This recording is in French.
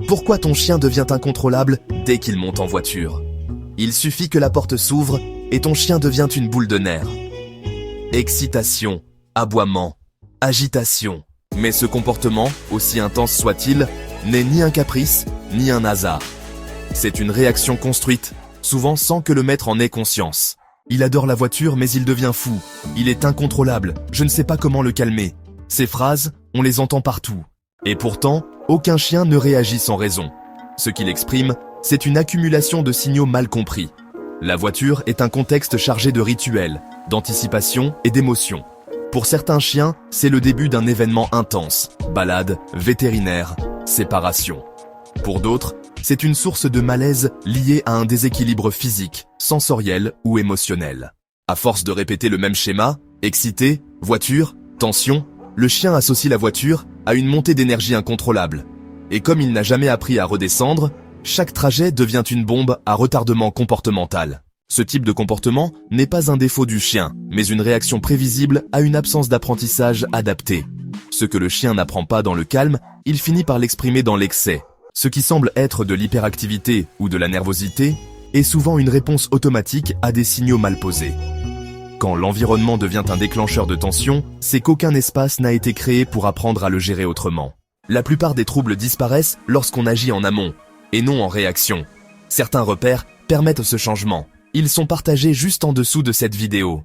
Pourquoi ton chien devient incontrôlable dès qu'il monte en voiture? Il suffit que la porte s'ouvre et ton chien devient une boule de nerfs. Excitation, aboiement, agitation. Mais ce comportement, aussi intense soit-il, n'est ni un caprice, ni un hasard. C'est une réaction construite, souvent sans que le maître en ait conscience. Il adore la voiture mais il devient fou. Il est incontrôlable, je ne sais pas comment le calmer. Ces phrases, on les entend partout. Et pourtant, aucun chien ne réagit sans raison. Ce qu'il exprime, c'est une accumulation de signaux mal compris. La voiture est un contexte chargé de rituels, d'anticipation et d'émotions. Pour certains chiens, c'est le début d'un événement intense, balade, vétérinaire, séparation. Pour d'autres, c'est une source de malaise liée à un déséquilibre physique, sensoriel ou émotionnel. À force de répéter le même schéma, excité, voiture, tension, le chien associe la voiture à une montée d'énergie incontrôlable. Et comme il n'a jamais appris à redescendre, chaque trajet devient une bombe à retardement comportemental. Ce type de comportement n'est pas un défaut du chien, mais une réaction prévisible à une absence d'apprentissage adapté. Ce que le chien n'apprend pas dans le calme, il finit par l'exprimer dans l'excès. Ce qui semble être de l'hyperactivité ou de la nervosité est souvent une réponse automatique à des signaux mal posés. Quand l'environnement devient un déclencheur de tension, c'est qu'aucun espace n'a été créé pour apprendre à le gérer autrement. La plupart des troubles disparaissent lorsqu'on agit en amont, et non en réaction. Certains repères permettent ce changement. Ils sont partagés juste en dessous de cette vidéo.